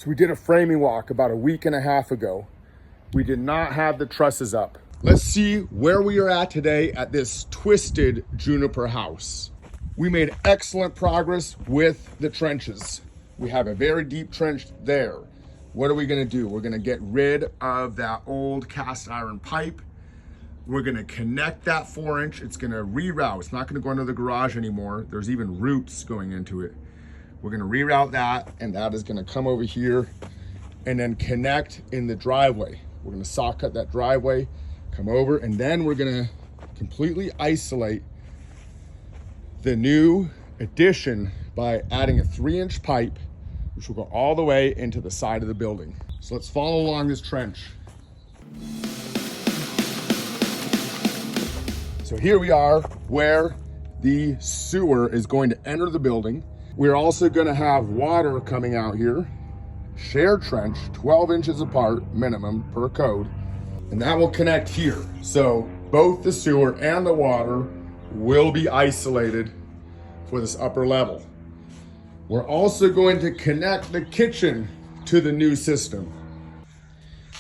So we did a framing walk about a week and a half ago. We did not have the trusses up. Let's see where we are at today at this Twisted Juniper house. We made excellent progress with the trenches. We have a very deep trench there. What are we gonna do? We're gonna get rid of that old cast iron pipe. We're gonna connect that 4-inch. It's gonna reroute. It's not gonna go into the garage anymore. There's even roots going into it. We're gonna reroute that, and that is gonna come over here and then connect in the driveway. We're gonna saw cut that driveway, come over, and then we're gonna completely isolate the new addition by adding a 3-inch pipe, which will go all the way into the side of the building. So let's follow along this trench. So here we are where the sewer is going to enter the building. We're also gonna have water coming out here, shared trench, 12 inches apart minimum per code, and that will connect here. So both the sewer and the water will be isolated for this upper level. We're also going to connect the kitchen to the new system.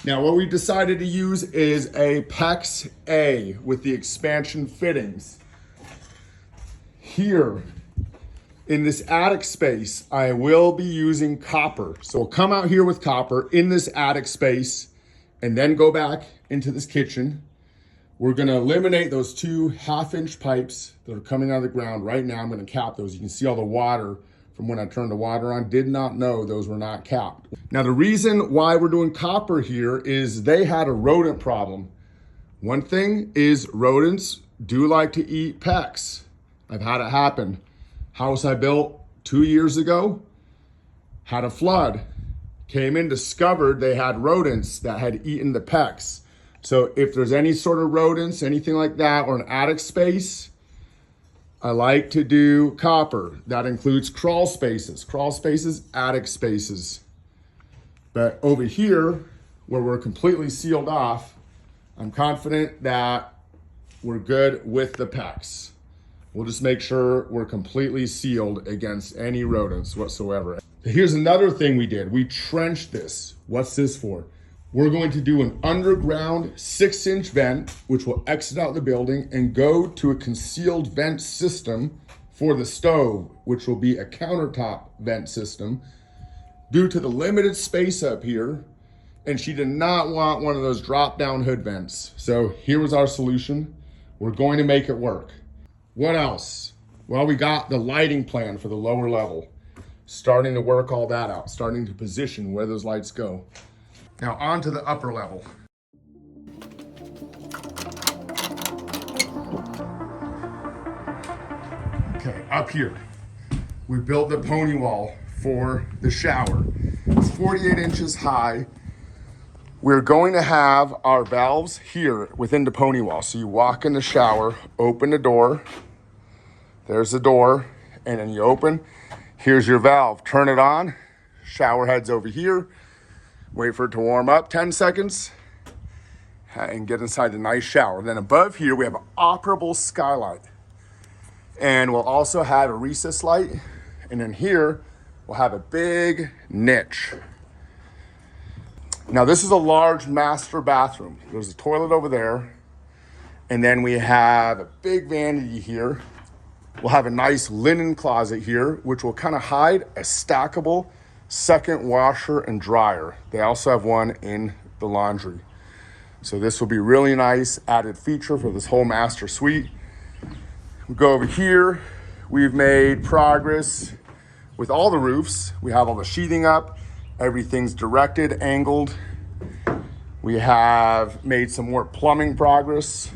Now what we decided to use is a PEX A with the expansion fittings. Here, in this attic space, I will be using copper. So we'll come out here with copper in this attic space and then go back into this kitchen. We're gonna eliminate those 2 1/2-inch pipes that are coming out of the ground right now. I'm gonna cap those. You can see all the water from when I turned the water on. Did not know those were not capped. Now the reason why we're doing copper here is they had a rodent problem. One thing is rodents do like to eat PEX. I've had it happen. House I built 2 years ago, had a flood, came in, discovered they had rodents that had eaten the PEX. So if there's any sort of rodents, anything like that, or an attic space, I like to do copper. That includes crawl spaces, attic spaces. But over here, where we're completely sealed off, I'm confident that we're good with the PEX. We'll just make sure we're completely sealed against any rodents whatsoever. Here's another thing we did. We trenched this. What's this for? We're going to do an underground 6-inch vent, which will exit out the building and go to a concealed vent system for the stove, which will be a countertop vent system. Due to the limited space up here, and she did not want one of those drop-down hood vents. So here was our solution. We're going to make it work. What else? Well, we got the lighting plan for the lower level. Starting to work all that out, starting to position where those lights go. Now on to the upper level. Okay, up here, we built the pony wall for the shower. It's 48 inches high. We're going to have our valves here within the pony wall. So you walk in the shower, open the door, there's the door, and then you open, here's your valve. Turn it on, shower head's over here, wait for it to warm up 10 seconds, and get inside the nice shower. Then above here, we have an operable skylight. And we'll also have a recess light, and then here, we'll have a big niche. Now this is a large master bathroom. There's a toilet over there. And then we have a big vanity here. We'll have a nice linen closet here, which will kind of hide a stackable second washer and dryer. They also have one in the laundry. So this will be really nice added feature for this whole master suite. We go over here. We've made progress with all the roofs. We have all the sheathing up. Everything's directed, angled. We have made some more plumbing progress.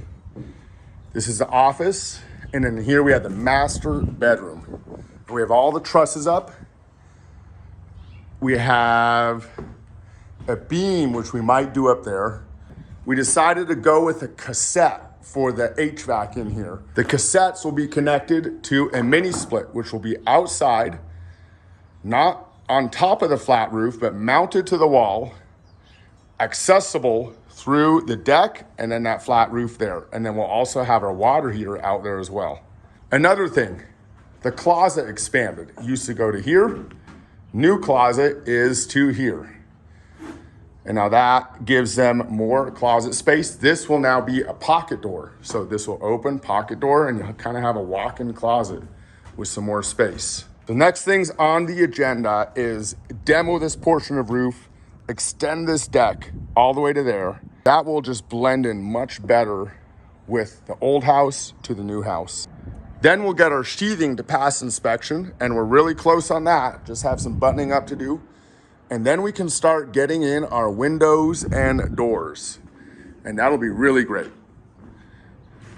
This is the office. And then here we have the master bedroom. We have all the trusses up. We have a beam, which we might do up there. We decided to go with a cassette for the HVAC in here. The cassettes will be connected to a mini split, which will be outside, not on top of the flat roof, but mounted to the wall, accessible through the deck and then that flat roof there. And then we'll also have our water heater out there as well. Another thing, the closet expanded. It used to go to here. New closet is to here. And now that gives them more closet space. This will now be a pocket door. So this will open, pocket door, and you'll kind of have a walk-in closet with some more space. The next things on the agenda is demo this portion of roof, extend this deck all the way to there. That will just blend in much better with the old house to the new house. Then we'll get our sheathing to pass inspection, and we're really close on that. Just have some buttoning up to do. And then we can start getting in our windows and doors. And that'll be really great.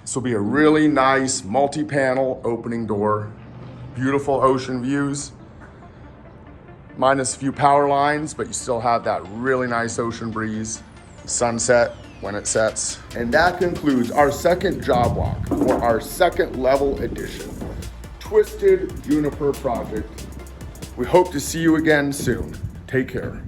This will be a really nice multi-panel opening door. Beautiful ocean views. Minus a few power lines, but you still have that really nice ocean breeze. Sunset when it sets. And that concludes our second job walk for our second level edition, Twisted Juniper project. We hope to see you again soon. Take care.